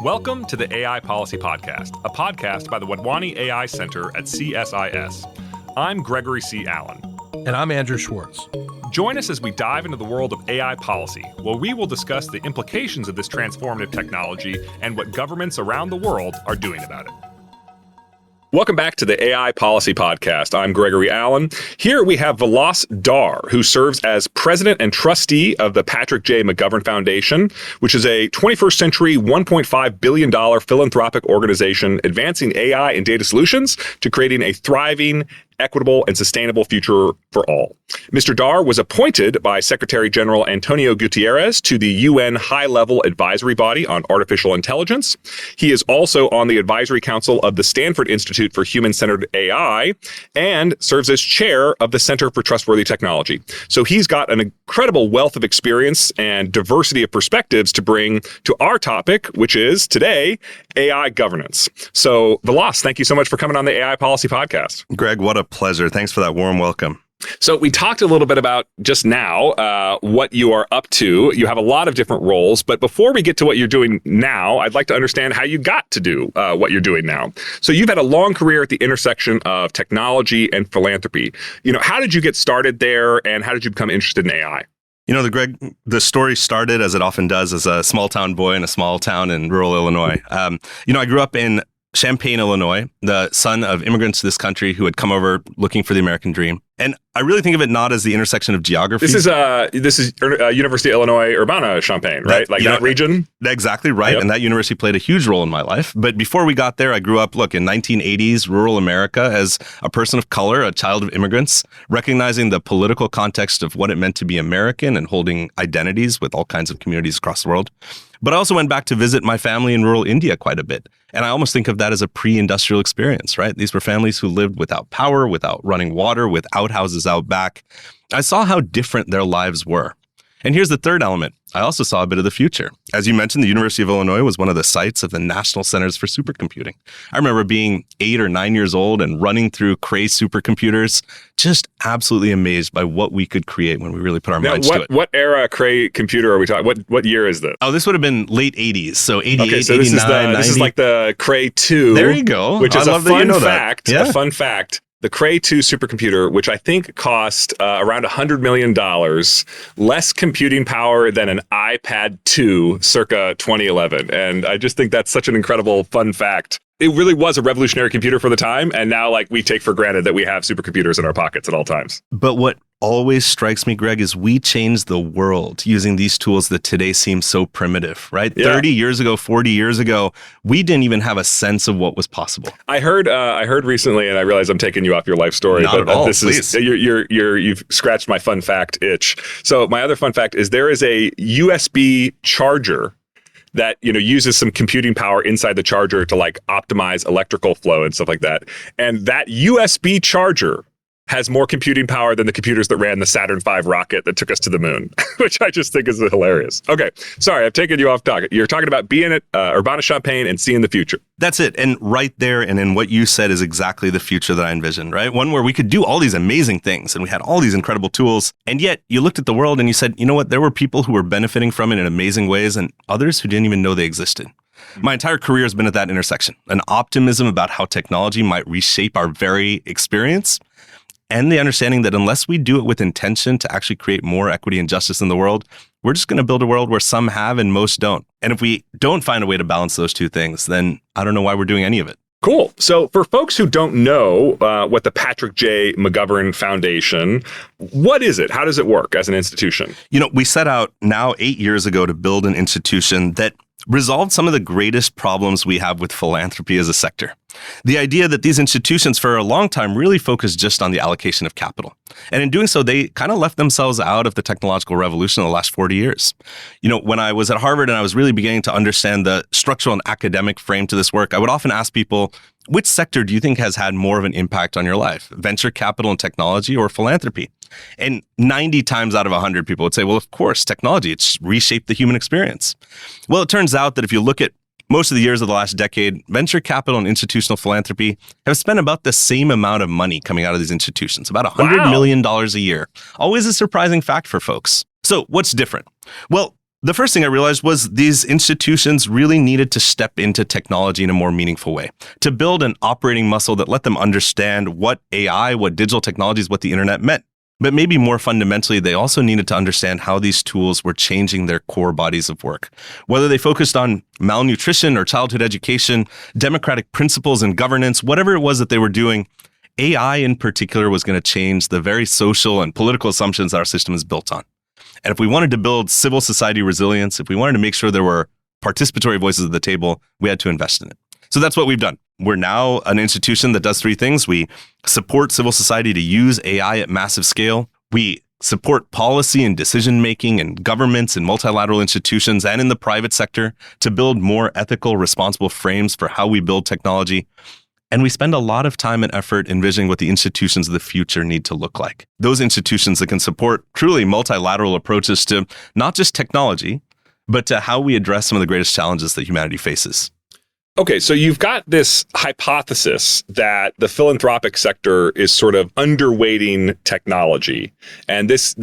Welcome to the AI Policy Podcast, a podcast by the Wadhwani AI Center at CSIS. I'm Gregory C. Allen. And I'm Andrew Schwartz. Join us as we dive into the world of AI policy, where we will discuss the implications of this transformative technology and what governments around the world are doing about it. Welcome back to the AI Policy Podcast. I'm Gregory Allen. Here we have Vilas Dhar, who serves as president and trustee of the Patrick J. McGovern Foundation, which is a 21st century $1.5 billion philanthropic organization advancing AI and data solutions to creating a thriving, equitable, and sustainable future for all. Mr. Dhar was appointed by Secretary General Antonio Guterres to the UN High-Level Advisory Body on Artificial Intelligence. He is also on the Advisory Council of the Stanford Institute for Human-Centered AI and serves as chair of the Center for Trustworthy Technology. So he's got an incredible wealth of experience and diversity of perspectives to bring to our topic, which is today, AI governance. So Vilas, thank you so much for coming on the AI Policy Podcast. Greg, what a pleasure. Thanks for that warm welcome. So we talked a little bit about just now what you are up to. You have a lot of different roles, but before we get to what you're doing now, I'd like to understand how you got to do what you're doing now. So you've had a long career at the intersection of technology and philanthropy. How did you get started there, and how did you become interested in AI? Greg, the story started, as it often does, as a small town boy in a small town in rural Illinois. I grew up in Champaign, Illinois, the son of immigrants to this country who had come over looking for the American dream. And I really think of it not as the intersection of geography. This is University of Illinois Urbana-Champaign, right? That region? Exactly right. Yep. And that university played a huge role in my life. But before we got there, I grew up, in 1980s rural America as a person of color, a child of immigrants, recognizing the political context of what it meant to be American and holding identities with all kinds of communities across the world. But I also went back to visit my family in rural India quite a bit. And I almost think of that as a pre-industrial experience, right? These were families who lived without power, without running water, with outhouses out back. I saw how different their lives were. And here's the third element. I also saw a bit of the future. As you mentioned, the University of Illinois was one of the sites of the National Centers for Supercomputing. I remember being 8 or 9 years old and running through Cray supercomputers, just absolutely amazed by what we could create when we really put our minds to it. What era Cray computer are we talking? What year is this? Oh, this would have been late 80s, so 88, okay, so 89, this is like the Cray 2. There you go. Which is a fun fact. Yeah. A fun fact. The Cray 2 supercomputer, which I think cost around $100 million, less computing power than an iPad 2 circa 2011. And I just think that's such an incredible fun fact. It really was a revolutionary computer for the time. And now we take for granted that we have supercomputers in our pockets at all times. But what always strikes me, Greg, is we changed the world using these tools that today seem so primitive, right? Yeah. 30 years ago, 40 years ago, we didn't even have a sense of what was possible. I heard recently, and I realize I'm taking you off your life story, Not but at all, this please. You've scratched my fun fact itch. So my other fun fact is there is a USB charger that uses some computing power inside the charger to optimize electrical flow and stuff like that. And that USB charger has more computing power than the computers that ran the Saturn V rocket that took us to the moon, which I just think is hilarious. Okay, sorry, I've taken you off target. You're talking about being at Urbana-Champaign and seeing the future. That's it. And right there and in what you said is exactly the future that I envisioned, right? One where we could do all these amazing things and we had all these incredible tools. And yet you looked at the world and you said, you know what? There were people who were benefiting from it in amazing ways and others who didn't even know they existed. My entire career has been at that intersection, an optimism about how technology might reshape our very experience, and the understanding that unless we do it with intention to actually create more equity and justice in the world, we're just going to build a world where some have and most don't. And if we don't find a way to balance those two things, then I don't know why we're doing any of it. Cool. So for folks who don't know what the Patrick J. McGovern Foundation, what is it? How does it work as an institution? We set out now 8 years ago to build an institution that resolved some of the greatest problems we have with philanthropy as a sector. The idea that these institutions for a long time really focused just on the allocation of capital. And in doing so, they kind of left themselves out of the technological revolution in the last 40 years. When I was at Harvard and I was really beginning to understand the structural and academic frame to this work, I would often ask people, which sector do you think has had more of an impact on your life? Venture capital and technology or philanthropy? And 90 times out of 100 people would say, well, of course, technology, it's reshaped the human experience. Well, it turns out that if you look at most of the years of the last decade, venture capital and institutional philanthropy have spent about the same amount of money coming out of these institutions, about $100 million a year. Always a surprising fact for folks. So what's different? Well, The first thing I realized was these institutions really needed to step into technology in a more meaningful way, to build an operating muscle that let them understand what AI, what digital technologies, what the internet meant. But maybe more fundamentally, they also needed to understand how these tools were changing their core bodies of work. Whether they focused on malnutrition or childhood education, democratic principles and governance, whatever it was that they were doing, AI in particular was going to change the very social and political assumptions that our system is built on. And if we wanted to build civil society resilience, if we wanted to make sure there were participatory voices at the table, we had to invest in it. So that's what we've done. We're now an institution that does three things. We support civil society to use AI at massive scale. We support policy and decision-making in governments and multilateral institutions and in the private sector to build more ethical, responsible frames for how we build technology. And we spend a lot of time and effort envisioning what the institutions of the future need to look like. Those institutions that can support truly multilateral approaches to not just technology, but to how we address some of the greatest challenges that humanity faces. Okay, so you've got this hypothesis that the philanthropic sector is sort of underweighting technology. And this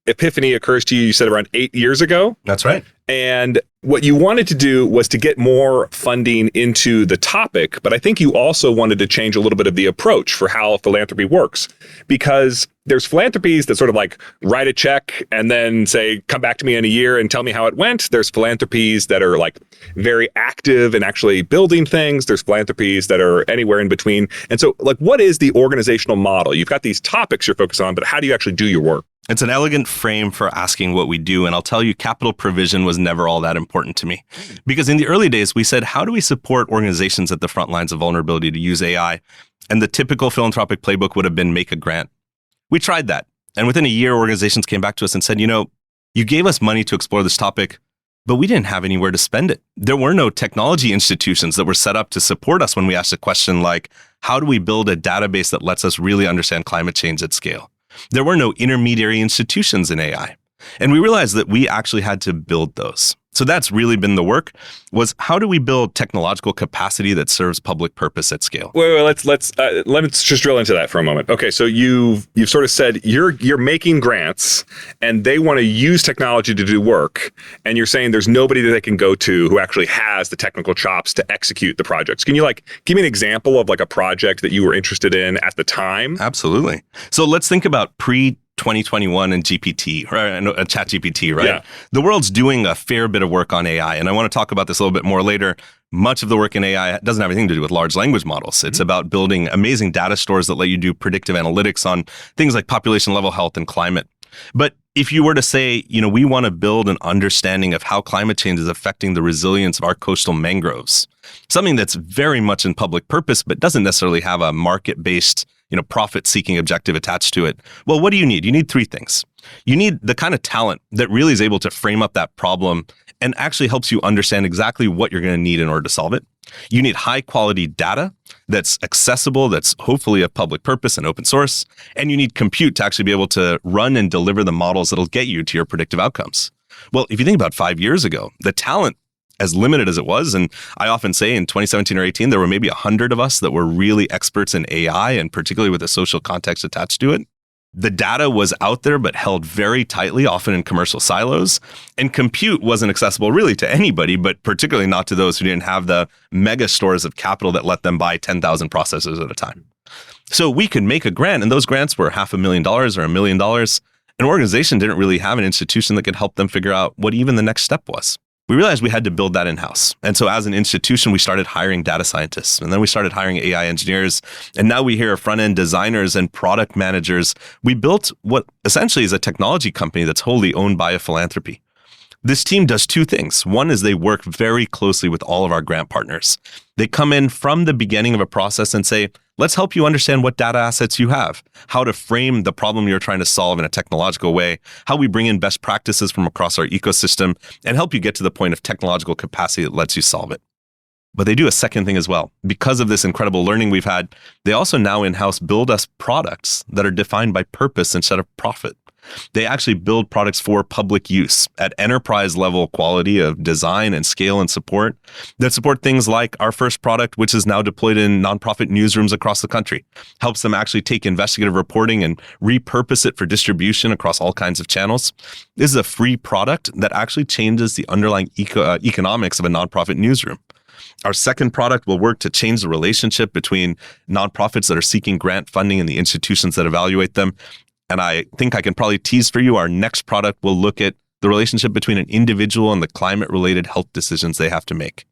epiphany occurs to you, you said around 8 years ago? That's right. And what you wanted to do was to get more funding into the topic, but I think you also wanted to change a little bit of the approach for how philanthropy works. Because there's philanthropies that sort of like write a check and then say, come back to me in a year and tell me how it went. There's philanthropies that are like very active and actually building things. There's philanthropies that are anywhere in between. And so like, what is the organizational model? You've got these topics you're focused on, but how do you actually do your work? It's an elegant frame for asking what we do. And I'll tell you, capital provision was never all that important to me. Because in the early days, we said, how do we support organizations at the front lines of vulnerability to use AI? And the typical philanthropic playbook would have been make a grant. We tried that. And within a year, organizations came back to us and said, you gave us money to explore this topic, but we didn't have anywhere to spend it. There were no technology institutions that were set up to support us when we asked a question like, how do we build a database that lets us really understand climate change at scale? There were no intermediary institutions in AI. And we realized that we actually had to build those. So that's really been the work, was how do we build technological capacity that serves public purpose at scale? Wait, let's just drill into that for a moment. Okay, so you've sort of said you're making grants and they want to use technology to do work, and you're saying there's nobody that they can go to who actually has the technical chops to execute the projects. Can you give me an example of a project that you were interested in at the time? Absolutely. So let's think about pre-2021 and GPT, or ChatGPT, right? Yeah. The world's doing a fair bit of work on AI, and I want to talk about this a little bit more later. Much of the work in AI doesn't have anything to do with large language models. It's about building amazing data stores that let you do predictive analytics on things like population level health and climate. But if you were to say, we want to build an understanding of how climate change is affecting the resilience of our coastal mangroves, something that's very much in public purpose, but doesn't necessarily have a market-based profit-seeking objective attached to it. Well, what do you need? You need three things. You need the kind of talent that really is able to frame up that problem and actually helps you understand exactly what you're going to need in order to solve it. You need high-quality data that's accessible, that's hopefully of public purpose and open source. And you need compute to actually be able to run and deliver the models that'll get you to your predictive outcomes. Well, if you think about 5 years ago, the talent, as limited as it was, and I often say in 2017 or 18, there were maybe 100 of us that were really experts in AI, and particularly with the social context attached to it. The data was out there, but held very tightly, often in commercial silos. And compute wasn't accessible really to anybody, but particularly not to those who didn't have the mega stores of capital that let them buy 10,000 processors at a time. So we could make a grant, and those grants were $500,000 or $1 million. An organization didn't really have an institution that could help them figure out what even the next step was. We realized we had to build that in-house. And so as an institution, we started hiring data scientists, and then we started hiring AI engineers. And now we hear front-end designers and product managers. We built what essentially is a technology company that's wholly owned by a philanthropy. This team does two things. One is they work very closely with all of our grant partners. They come in from the beginning of a process and say, let's help you understand what data assets you have, how to frame the problem you're trying to solve in a technological way, how we bring in best practices from across our ecosystem, and help you get to the point of technological capacity that lets you solve it. But they do a second thing as well. Because of this incredible learning we've had, they also now in-house build us products that are defined by purpose instead of profit. They actually build products for public use at enterprise level quality of design and scale and support that support things like our first product, which is now deployed in nonprofit newsrooms across the country, helps them actually take investigative reporting and repurpose it for distribution across all kinds of channels. This is a free product that actually changes the underlying economics of a nonprofit newsroom. Our second product will work to change the relationship between nonprofits that are seeking grant funding and the institutions that evaluate them. And I think I can probably tease for you, our next product will look at the relationship between an individual and the climate-related health decisions they have to make.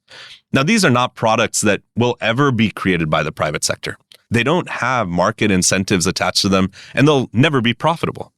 Now, these are not products that will ever be created by the private sector. They don't have market incentives attached to them, and they'll never be profitable.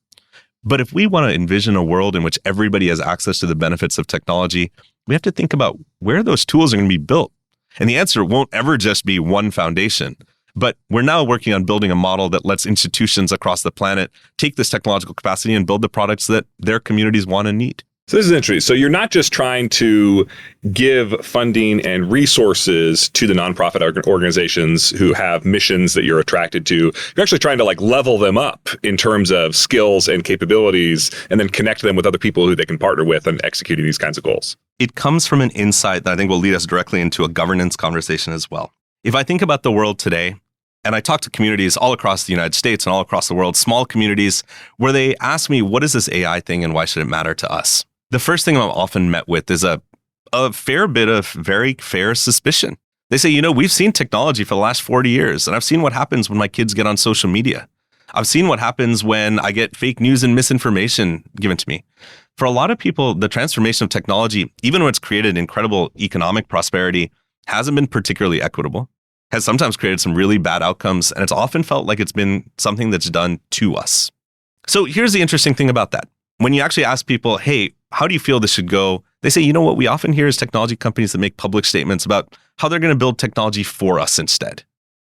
But if we want to envision a world in which everybody has access to the benefits of technology, we have to think about where those tools are going to be built. And the answer won't ever just be one foundation. But we're now working on building a model that lets institutions across the planet take this technological capacity and build the products that their communities want and need. So this is interesting. So you're not just trying to give funding and resources to the nonprofit organizations who have missions that you're attracted to. You're actually trying to level them up in terms of skills and capabilities, and then connect them with other people who they can partner with in executing these kinds of goals. It comes from an insight that I think will lead us directly into a governance conversation as well. If I think about the world today, and I talk to communities all across the United States and all across the world, small communities, where they ask me, what is this AI thing and why should it matter to us? The first thing I'm often met with is a fair bit of very fair suspicion. They say, we've seen technology for the last 40 years, and I've seen what happens when my kids get on social media. I've seen what happens when I get fake news and misinformation given to me. For a lot of people, the transformation of technology, even when it's created incredible economic prosperity, hasn't been particularly equitable, has sometimes created some really bad outcomes, and it's often felt like it's been something that's done to us. So here's the interesting thing about that. When you actually ask people, hey, how do you feel this should go? They say, what we often hear is technology companies that make public statements about how they're going to build technology for us instead.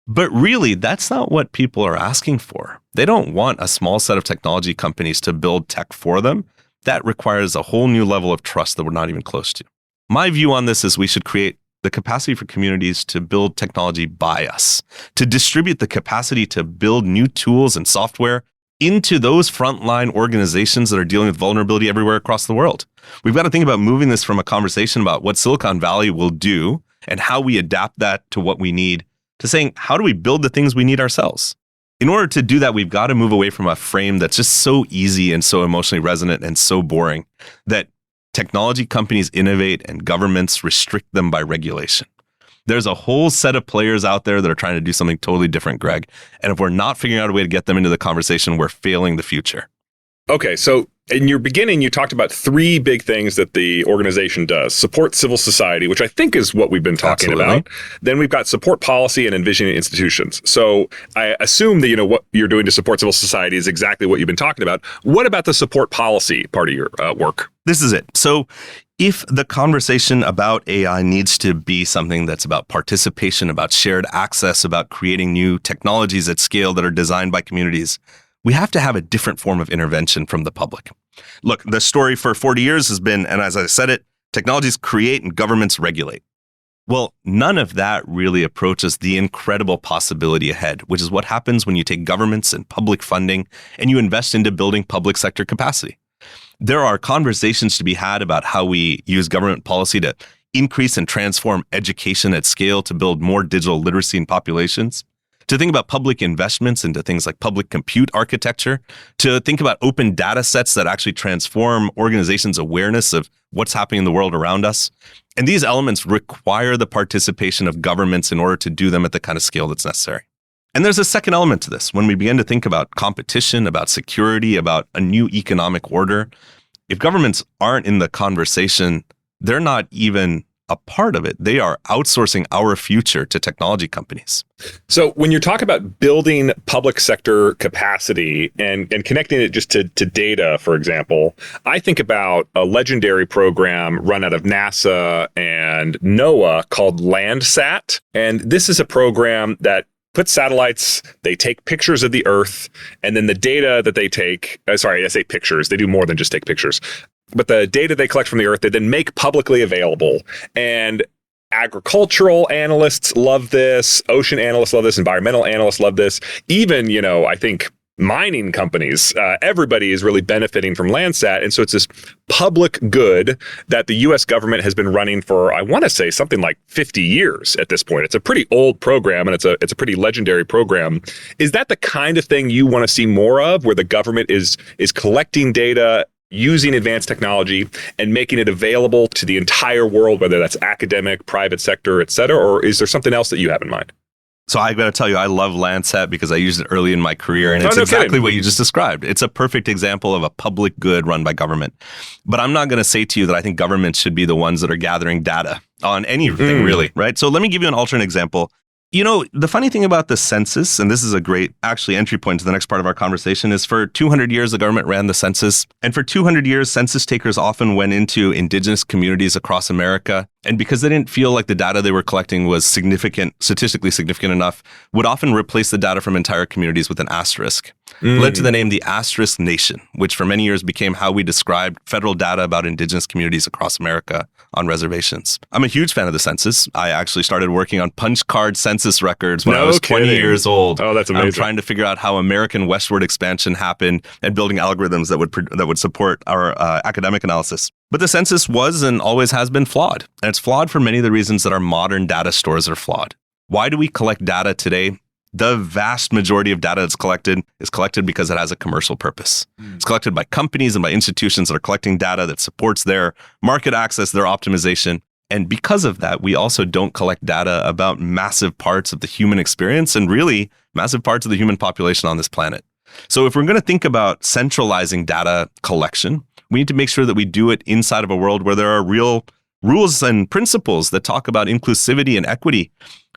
But really, that's not what people are asking for. They don't want a small set of technology companies to build tech for them. That requires a whole new level of trust that we're not even close to. My view on this is we should create the capacity for communities to build technology by us, to distribute the capacity to build new tools and software into those frontline organizations that are dealing with vulnerability everywhere across the world. We've got to think about moving this from a conversation about what Silicon Valley will do and how we adapt that to what we need, to saying, how do we build the things we need ourselves? In order to do that, we've got to move away from a frame that's just so easy and so emotionally resonant and so boring that technology companies innovate and governments restrict them by regulation. There's a whole set of players out there that are trying to do something totally different, Greg. And if we're not figuring out a way to get them into the conversation, we're failing the future. Okay, so in your beginning, you talked about three big things that the organization does. Support civil society, which I think is what we've been talking about. Then we've got support policy and envisioning institutions. So I assume that what you're doing to support civil society is exactly what you've been talking about. What about the support policy part of your work? This is it. So if the conversation about AI needs to be something that's about participation, about shared access, about creating new technologies at scale that are designed by communities, we have to have a different form of intervention from the public. Look, the story for 40 years has been, and as I said it, technologies create and governments regulate. Well, none of that really approaches the incredible possibility ahead, which is what happens when you take governments and public funding and you invest into building public sector capacity. There are conversations to be had about how we use government policy to increase and transform education at scale to build more digital literacy in populations, to think about public investments into things like public compute architecture, to think about open data sets that actually transform organizations' awareness of what's happening in the world around us. And these elements require the participation of governments in order to do them at the kind of scale that's necessary. And there's a second element to this. When we begin to think about competition, about security, about a new economic order, if governments aren't in the conversation, they're not even a part of it. They are outsourcing our future to technology companies. So when you talk about building public sector capacity and connecting it just to data, for example, I think about a legendary program run out of NASA and NOAA called Landsat. And this is a program that put satellites, they take pictures of the Earth, and then the data that they take, I say pictures, they do more than just take pictures, but the data they collect from the Earth, they then make publicly available. And agricultural analysts love this, ocean analysts love this, environmental analysts love this. Even, I think mining companies. Everybody is really benefiting from Landsat. And so it's this public good that the US government has been running for, I want to say, something like 50 years at this point. It's a pretty old program, and it's a pretty legendary program. Is that the kind of thing you want to see more of, where the government is collecting data, using advanced technology, and making it available to the entire world, whether that's academic, private sector, et cetera? Or is there something else that you have in mind? So I got to tell you, I love Landsat because I used it early in my career, and it's exactly what you just described. It's a perfect example of a public good run by government. But I'm not going to say to you that I think governments should be the ones that are gathering data on anything, really, right? So let me give you an alternate example. You know, the funny thing about the census, and this is a great actually entry point to the next part of our conversation, is for 200 years, the government ran the census. And for 200 years, census takers often went into indigenous communities across America. And because they didn't feel like the data they were collecting was statistically significant enough, would often replace the data from entire communities with an asterisk. Led to the name the Asterisk Nation, which for many years became how we described federal data about indigenous communities across America on reservations. I'm a huge fan of the census. I actually started working on punch card census records when I was 20 years old. Oh, that's amazing. I'm trying to figure out how American westward expansion happened and building algorithms that would support our academic analysis. But the census was and always has been flawed. And it's flawed for many of the reasons that our modern data stores are flawed. Why do we collect data today? The vast majority of data that's collected is collected because it has a commercial purpose. It's collected by companies and by institutions that are collecting data that supports their market access, their optimization. And because of that, we also don't collect data about massive parts of the human experience and really massive parts of the human population on this planet. So if we're going to think about centralizing data collection, we need to make sure that we do it inside of a world where there are real rules and principles that talk about inclusivity and equity.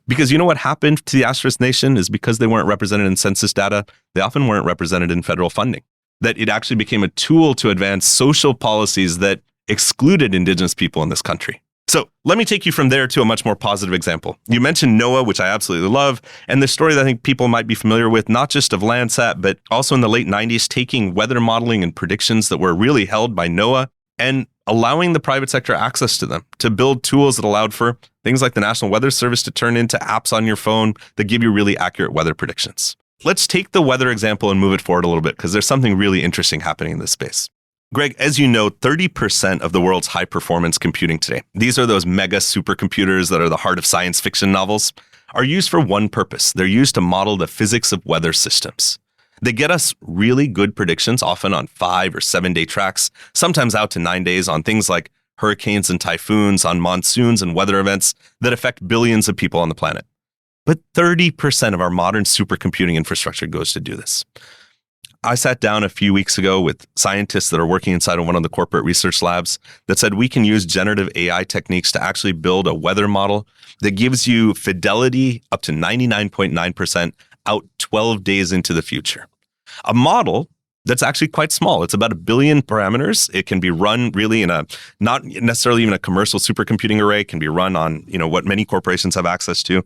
Because you know what happened to the Asterisk Nation is because they weren't represented in census data, they often weren't represented in federal funding. That it actually became a tool to advance social policies that excluded indigenous people in this country. So let me take you from there to a much more positive example. You mentioned NOAA, which I absolutely love, and the story that I think people might be familiar with, not just of Landsat, but also in the late 90s, taking weather modeling and predictions that were really held by NOAA and allowing the private sector access to them, to build tools that allowed for things like the National Weather Service to turn into apps on your phone that give you really accurate weather predictions. Let's take the weather example and move it forward a little bit, because there's something really interesting happening in this space. Greg, as you know, 30% of the world's high-performance computing today, these are those mega supercomputers that are the heart of science fiction novels, are used for one purpose. They're used to model the physics of weather systems. They get us really good predictions, often on 5 or 7 day tracks, sometimes out to 9 days on things like hurricanes and typhoons, on monsoons and weather events that affect billions of people on the planet. But 30% of our modern supercomputing infrastructure goes to do this. I sat down a few weeks ago with scientists that are working inside of one of the corporate research labs that said we can use generative AI techniques to actually build a weather model that gives you fidelity up to 99.9% out 12 days into the future. A model that's actually quite small. It's about 1 billion parameters. It can be run really in a, not necessarily even a commercial supercomputing array. It can be run on, what many corporations have access to.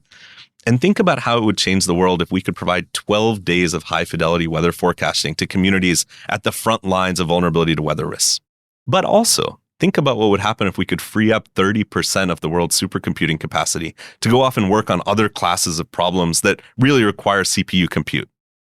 And think about how it would change the world if we could provide 12 days of high fidelity weather forecasting to communities at the front lines of vulnerability to weather risks. But also, think about what would happen if we could free up 30% of the world's supercomputing capacity to go off and work on other classes of problems that really require CPU compute.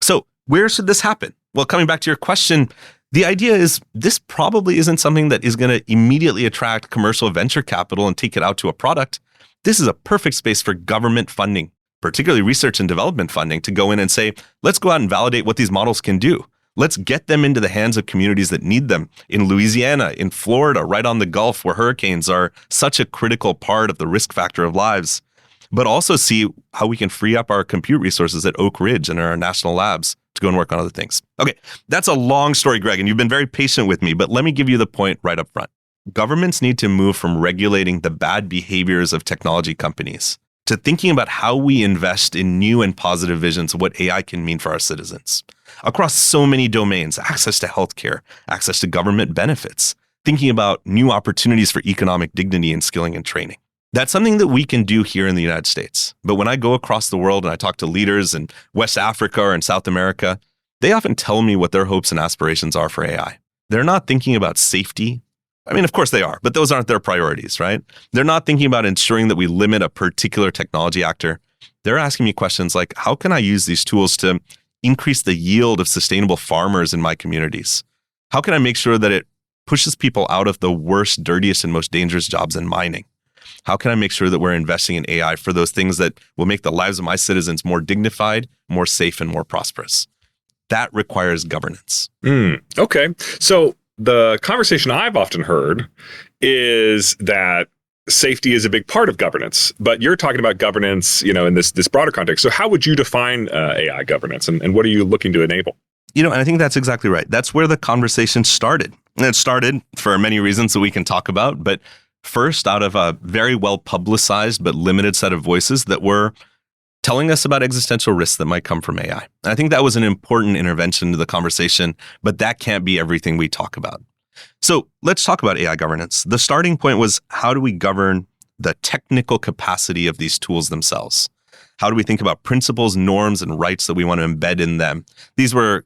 So where should this happen? Well, coming back to your question, the idea is this probably isn't something that is going to immediately attract commercial venture capital and take it out to a product. This is a perfect space for government funding, particularly research and development funding, to go in and say, let's go out and validate what these models can do. Let's get them into the hands of communities that need them in Louisiana, in Florida, right on the Gulf, where hurricanes are such a critical part of the risk factor of lives, but also see how we can free up our compute resources at Oak Ridge and our national labs to go and work on other things. Okay, that's a long story, Greg, and you've been very patient with me, but let me give you the point right up front. Governments need to move from regulating the bad behaviors of technology companies to thinking about how we invest in new and positive visions of what AI can mean for our citizens. Across so many domains, access to healthcare, access to government benefits, thinking about new opportunities for economic dignity and skilling and training. That's something that we can do here in the United States. But when I go across the world and I talk to leaders in West Africa or in South America, they often tell me what their hopes and aspirations are for AI. They're not thinking about safety. I mean, of course they are, but those aren't their priorities, right? They're not thinking about ensuring that we limit a particular technology actor. They're asking me questions like, how can I use these tools to increase the yield of sustainable farmers in my communities? How can I make sure that it pushes people out of the worst, dirtiest, and most dangerous jobs in mining? How can I make sure that we're investing in AI for those things that will make the lives of my citizens more dignified, more safe, and more prosperous? That requires governance. Okay. So the conversation I've often heard is that safety is a big part of governance, but you're talking about governance, in this broader context. So how would you define AI governance, and what are you looking to enable? And I think that's exactly right. That's where the conversation started. And it started for many reasons that we can talk about, but first out of a very well publicized but limited set of voices that were telling us about existential risks that might come from AI. And I think that was an important intervention to the conversation, but that can't be everything we talk about. So let's talk about AI governance. The starting point was, how do we govern the technical capacity of these tools themselves? How do we think about principles, norms, and rights that we want to embed in them? These were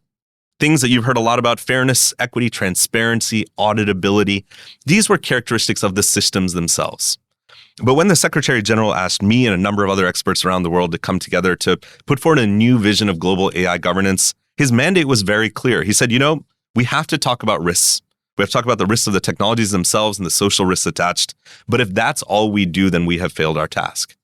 things that you've heard a lot about: fairness, equity, transparency, auditability. These were characteristics of the systems themselves. But when the Secretary General asked me and a number of other experts around the world to come together to put forward a new vision of global AI governance, his mandate was very clear. He said, we have to talk about risks. We have to talk about the risks of the technologies themselves and the social risks attached. But if that's all we do, then we have failed our task.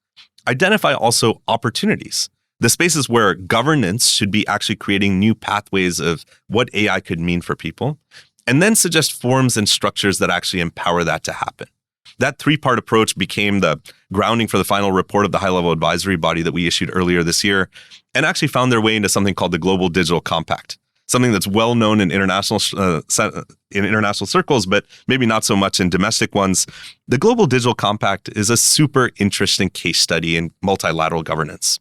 Identify also opportunities, the spaces where governance should be actually creating new pathways of what AI could mean for people, and then suggest forms and structures that actually empower that to happen. That three-part approach became the grounding for the final report of the high-level advisory body that we issued earlier this year, and actually found their way into something called the Global Digital Compact, something that's well known in international circles, but maybe not so much in domestic ones. The Global Digital Compact is a super interesting case study in multilateral governance.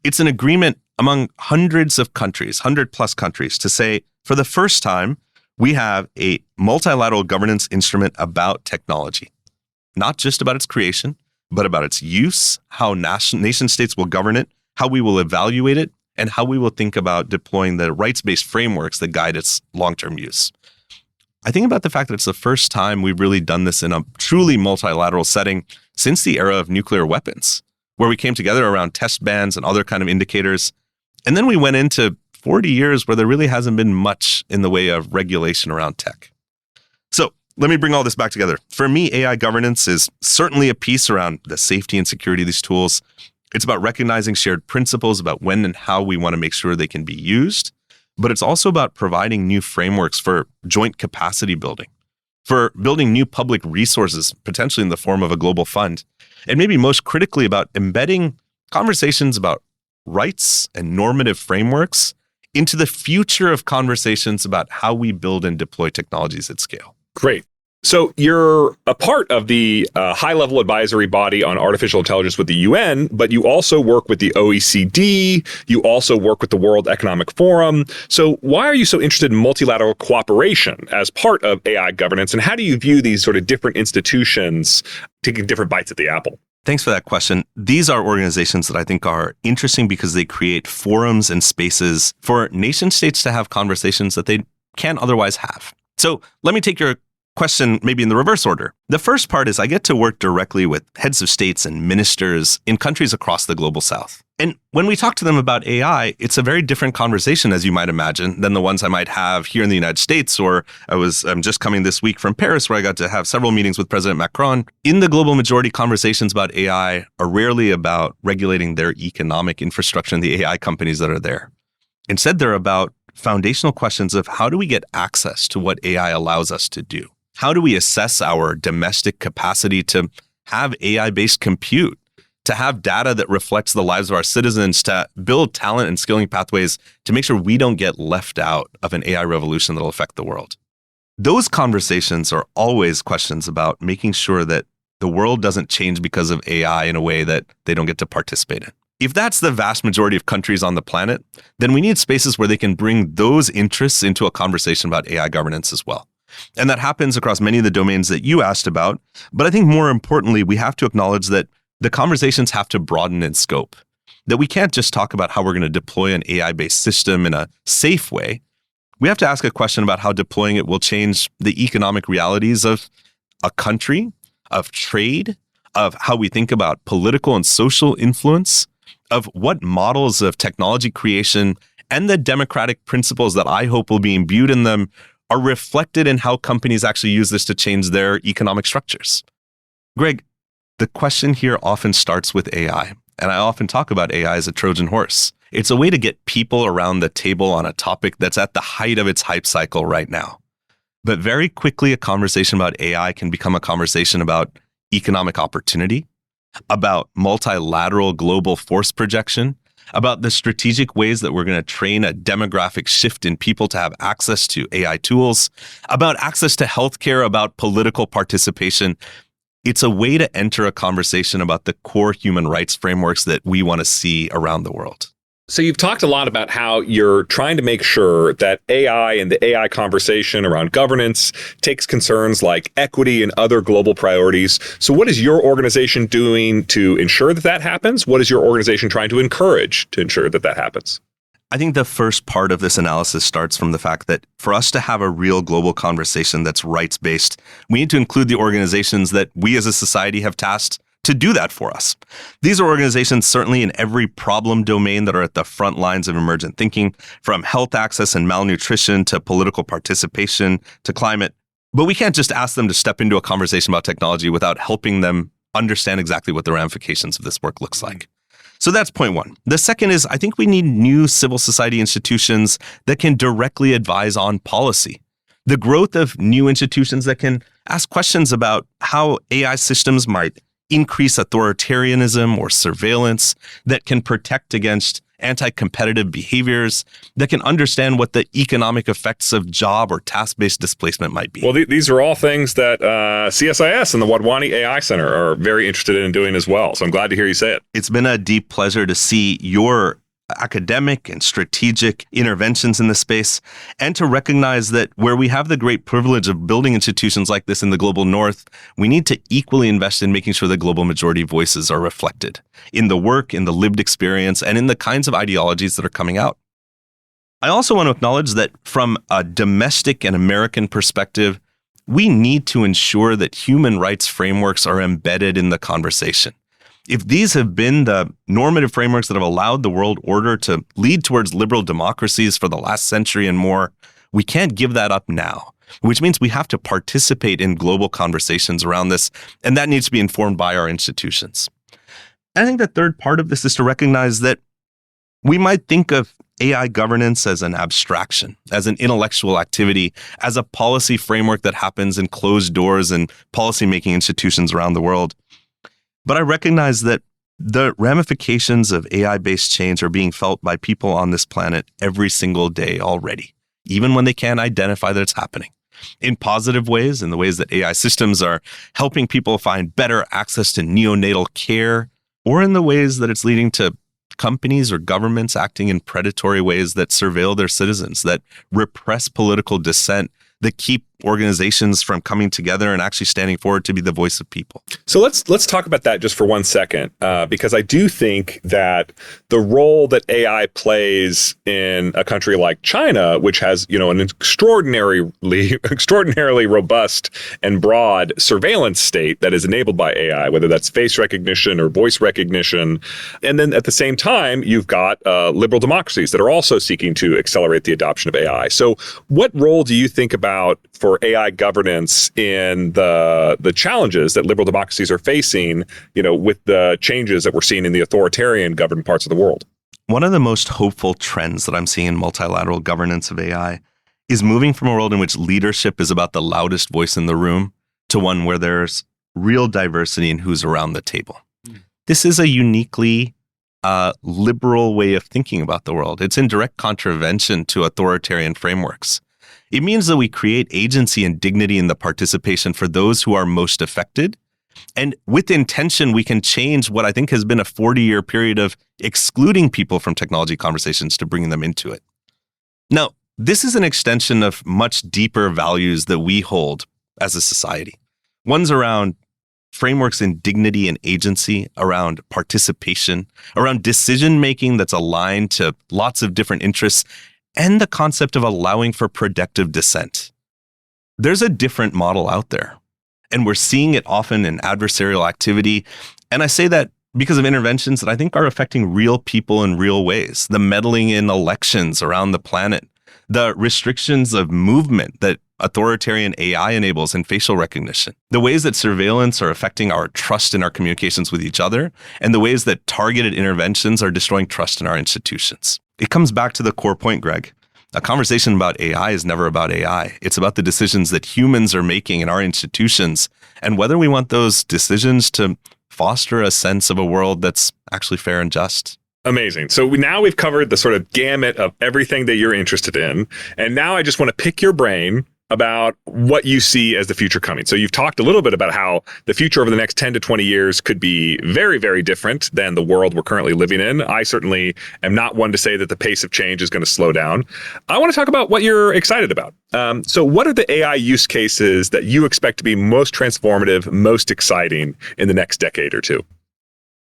It's an agreement among hundreds of countries, 100+ countries, to say, for the first time, we have a multilateral governance instrument about technology, not just about its creation, but about its use, how nation states will govern it, how we will evaluate it, and how we will think about deploying the rights-based frameworks that guide its long-term use. I think about the fact that it's the first time we've really done this in a truly multilateral setting since the era of nuclear weapons, where we came together around test bans and other kind of indicators. And then we went into 40 years where there really hasn't been much in the way of regulation around tech. So let me bring all this back together. For me, AI governance is certainly a piece around the safety and security of these tools. It's about recognizing shared principles about when and how we want to make sure they can be used. But it's also about providing new frameworks for joint capacity building, for building new public resources, potentially in the form of a global fund, and maybe most critically about embedding conversations about rights and normative frameworks into the future of conversations about how we build and deploy technologies at scale. Great. So you're a part of the high-level advisory body on artificial intelligence with the UN, but you also work with the OECD. You also work with the World Economic Forum. So why are you so interested in multilateral cooperation as part of AI governance? And how do you view these sort of different institutions taking different bites at the apple? Thanks for that question. These are organizations that I think are interesting because they create forums and spaces for nation states to have conversations that they can't otherwise have. So let me take your question maybe in the reverse order. The first part is I get to work directly with heads of states and ministers in countries across the global south. And when we talk to them about AI, it's a very different conversation, as you might imagine, than the ones I might have here in the United States, or I'm just coming this week from Paris, where I got to have several meetings with President Macron. In the global majority, conversations about AI are rarely about regulating their economic infrastructure and the AI companies that are there. Instead, they're about foundational questions of how do we get access to what AI allows us to do? How do we assess our domestic capacity to have AI-based compute, to have data that reflects the lives of our citizens, to build talent and skilling pathways to make sure we don't get left out of an AI revolution that'll affect the world? Those conversations are always questions about making sure that the world doesn't change because of AI in a way that they don't get to participate in. If that's the vast majority of countries on the planet, then we need spaces where they can bring those interests into a conversation about AI governance as well. And that happens across many of the domains that you asked about. But I think more importantly, we have to acknowledge that the conversations have to broaden in scope, that we can't just talk about how we're going to deploy an AI-based system in a safe way. We have to ask a question about how deploying it will change the economic realities of a country, of trade, of how we think about political and social influence, of what models of technology creation and the democratic principles that I hope will be imbued in them are reflected in how companies actually use this to change their economic structures. Greg, the question here often starts with AI, and I often talk about AI as a Trojan horse. It's a way to get people around the table on a topic that's at the height of its hype cycle right now. But very quickly, a conversation about AI can become a conversation about economic opportunity, about multilateral global force projection, about the strategic ways that we're going to train a demographic shift in people to have access to AI tools, about access to healthcare, about political participation. It's a way to enter a conversation about the core human rights frameworks that we want to see around the world. So you've talked a lot about how you're trying to make sure that AI and the AI conversation around governance takes concerns like equity and other global priorities. So what is your organization doing to ensure that that happens? What is your organization trying to encourage to ensure that that happens? I think the first part of this analysis starts from the fact that for us to have a real global conversation that's rights-based, we need to include the organizations that we as a society have tasked to do that for us. These are organizations certainly in every problem domain that are at the front lines of emergent thinking, from health access and malnutrition to political participation to climate. But we can't just ask them to step into a conversation about technology without helping them understand exactly what the ramifications of this work looks like. So that's point one. The second is, I think we need new civil society institutions that can directly advise on policy. The growth of new institutions that can ask questions about how AI systems might increase authoritarianism or surveillance, that can protect against anti-competitive behaviors, that can understand what the economic effects of job or task-based displacement might be. Well, these are all things that CSIS and the Wadhwani AI Center are very interested in doing as well. So I'm glad to hear you say it. It's been a deep pleasure to see your academic and strategic interventions in this space, and to recognize that where we have the great privilege of building institutions like this in the global north, we need to equally invest in making sure the global majority voices are reflected in the work, in the lived experience, and in the kinds of ideologies that are coming out. I also want to acknowledge that from a domestic and American perspective, we need to ensure that human rights frameworks are embedded in the conversation. If these have been the normative frameworks that have allowed the world order to lead towards liberal democracies for the last century and more, we can't give that up now, which means we have to participate in global conversations around this, and that needs to be informed by our institutions. I think the third part of this is to recognize that we might think of AI governance as an abstraction, as an intellectual activity, as a policy framework that happens in closed doors in policymaking institutions around the world. But I recognize that the ramifications of AI-based change are being felt by people on this planet every single day already, even when they can't identify that it's happening. In positive ways, in the ways that AI systems are helping people find better access to neonatal care, or in the ways that it's leading to companies or governments acting in predatory ways that surveil their citizens, that repress political dissent, that keep organizations from coming together and actually standing forward to be the voice of people. So let's talk about that just for 1 second, because I do think that the role that AI plays in a country like China, which has an extraordinarily robust and broad surveillance state that is enabled by AI, whether that's face recognition or voice recognition, and then at the same time you've got liberal democracies that are also seeking to accelerate the adoption of AI. So what role do you think about for AI governance in the challenges that liberal democracies are facing, with the changes that we're seeing in the authoritarian governed parts of the world? One of the most hopeful trends that I'm seeing in multilateral governance of AI is moving from a world in which leadership is about the loudest voice in the room to one where there's real diversity in who's around the table. This is a uniquely liberal way of thinking about the world. It's in direct contravention to authoritarian frameworks. It means that we create agency and dignity in the participation for those who are most affected. And with intention, we can change what I think has been a 40-year period of excluding people from technology conversations to bringing them into it. Now, this is an extension of much deeper values that we hold as a society. One's around frameworks in dignity and agency, around participation, around decision-making that's aligned to lots of different interests, and the concept of allowing for productive dissent. There's a different model out there, and we're seeing it often in adversarial activity. And I say that because of interventions that I think are affecting real people in real ways. The meddling in elections around the planet, the restrictions of movement that authoritarian AI enables in facial recognition, the ways that surveillance are affecting our trust in our communications with each other, and the ways that targeted interventions are destroying trust in our institutions. It comes back to the core point, Greg. A conversation about AI is never about AI. It's about the decisions that humans are making in our institutions and whether we want those decisions to foster a sense of a world that's actually fair and just. Amazing. So now we've covered the sort of gamut of everything that you're interested in. And now I just want to pick your brain about what you see as the future coming. So you've talked a little bit about how the future over the next 10 to 20 years could be very, very different than the world we're currently living in. I certainly am not one to say that the pace of change is going to slow down. I want to talk about what you're excited about. So what are the AI use cases that you expect to be most transformative, most exciting in the next decade or two?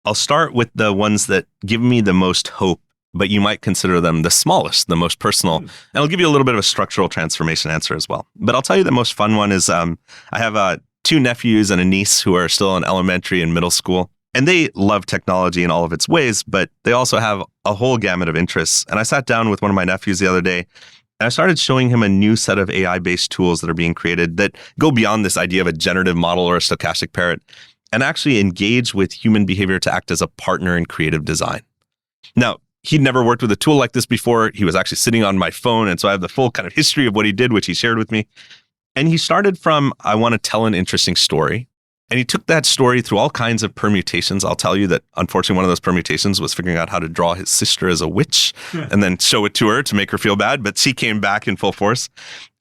I'll start with the ones that give me the most hope, but you might consider them the smallest, the most personal. And I'll give you a little bit of a structural transformation answer as well. But I'll tell you the most fun one is I have 2 nephews and a niece who are still in elementary and middle school. And they love technology in all of its ways, but they also have a whole gamut of interests. And I sat down with one of my nephews the other day, and I started showing him a new set of AI-based tools that are being created that go beyond this idea of a generative model or a stochastic parrot and actually engage with human behavior to act as a partner in creative design. Now, he'd never worked with a tool like this before. He was actually sitting on my phone. And so I have the full kind of history of what he did, which he shared with me. And he started from, I want to tell an interesting story. And he took that story through all kinds of permutations. I'll tell you that, unfortunately, one of those permutations was figuring out how to draw his sister as a witch and then show it to her to make her feel bad. But she came back in full force.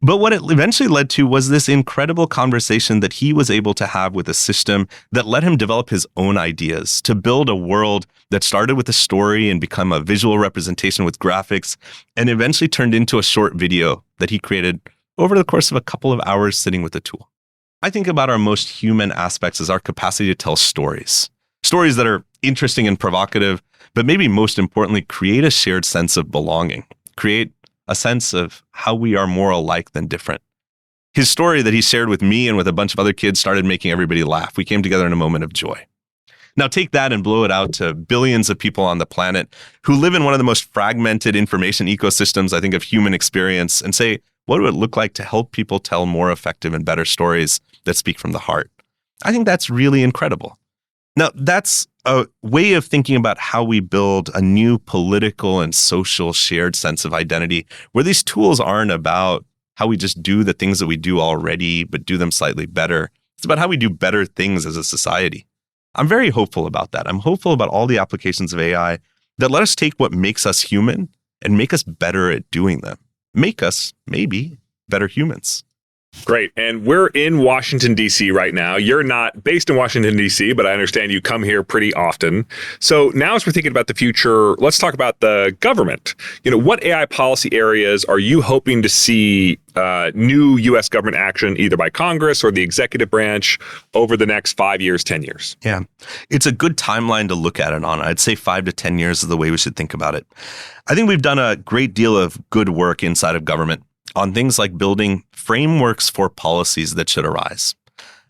But what it eventually led to was this incredible conversation that he was able to have with a system that let him develop his own ideas to build a world that started with a story and become a visual representation with graphics and eventually turned into a short video that he created over the course of a couple of hours sitting with the tool. I think about our most human aspects as our capacity to tell stories. Stories that are interesting and provocative, but maybe most importantly, create a shared sense of belonging, create a sense of how we are more alike than different. His story that he shared with me and with a bunch of other kids started making everybody laugh. We came together in a moment of joy. Now take that and blow it out to billions of people on the planet who live in one of the most fragmented information ecosystems, I think, of human experience and say, what would it look like to help people tell more effective and better stories that speak from the heart? I think that's really incredible. Now, that's a way of thinking about how we build a new political and social shared sense of identity, where these tools aren't about how we just do the things that we do already, but do them slightly better. It's about how we do better things as a society. I'm very hopeful about that. I'm hopeful about all the applications of AI that let us take what makes us human and make us better at doing them. Make us, maybe, better humans. Great. And we're in Washington, D.C. right now. You're not based in Washington, D.C., but I understand you come here pretty often. So now as we're thinking about the future, let's talk about the government. What AI policy areas are you hoping to see new U.S. government action, either by Congress or the executive branch, over the next 5 years, 10 years? Yeah, it's a good timeline to look at it on. I'd say 5 to 10 years is the way we should think about it. I think we've done a great deal of good work inside of government on things like building frameworks for policies that should arise.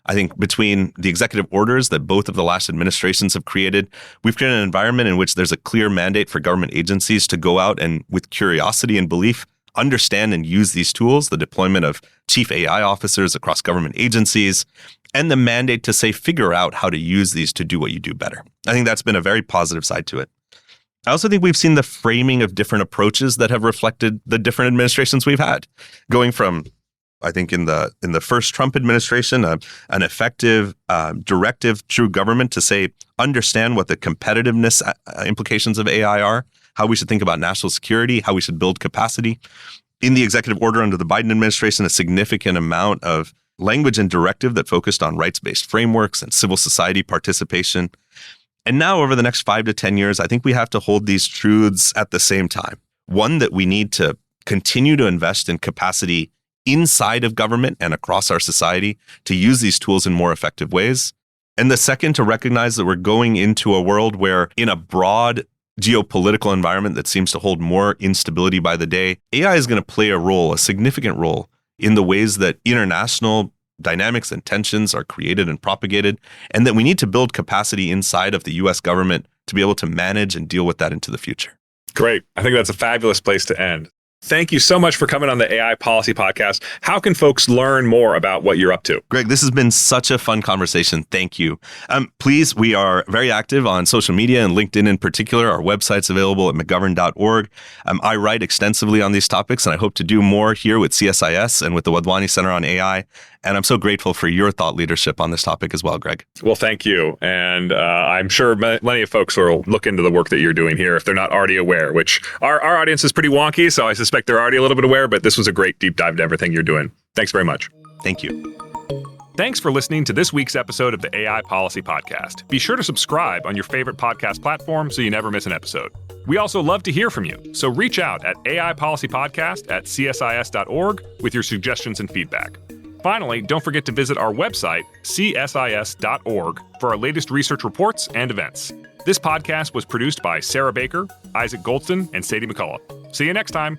I think between the executive orders that both of the last administrations have created, we've created an environment in which there's a clear mandate for government agencies to go out and, with curiosity and belief, understand and use these tools, the deployment of chief AI officers across government agencies, and the mandate to say, figure out how to use these to do what you do better. I think that's been a very positive side to it. I also think we've seen the framing of different approaches that have reflected the different administrations we've had, going from, I think, in the first Trump administration, an effective directive through government to say, understand what the competitiveness implications of AI are, how we should think about national security, how we should build capacity. In the executive order under the Biden administration, a significant amount of language and directive that focused on rights-based frameworks and civil society participation. And now over the next 5 to 10 years, I think we have to hold these truths at the same time. One, that we need to continue to invest in capacity inside of government and across our society to use these tools in more effective ways. And the second, to recognize that we're going into a world where, in a broad geopolitical environment that seems to hold more instability by the day, AI is going to play a role, a significant role, in the ways that international dynamics and tensions are created and propagated, and that we need to build capacity inside of the U.S. government to be able to manage and deal with that into the future. Great. I think that's a fabulous place to end. Thank you so much for coming on the AI Policy Podcast. How can folks learn more about what you're up to? Greg, this has been such a fun conversation. Thank you. Please, we are very active on social media and LinkedIn in particular. Our website's available at McGovern.org. I write extensively on these topics, and I hope to do more here with CSIS and with the Wadhwani Center on AI. And I'm so grateful for your thought leadership on this topic as well, Greg. Well, thank you. And I'm sure many of folks will look into the work that you're doing here if they're not already aware, which our audience is pretty wonky, so I suspect they're already a little bit aware, but this was a great deep dive into everything you're doing. Thanks very much. Thank you. Thanks for listening to this week's episode of the AI Policy Podcast. Be sure to subscribe on your favorite podcast platform so you never miss an episode. We also love to hear from you, so reach out at aipolicypodcast@csis.org with your suggestions and feedback. Finally, don't forget to visit our website, csis.org, for our latest research reports and events. This podcast was produced by Sarah Baker, Isaac Goldston, and Sadie McCullough. See you next time.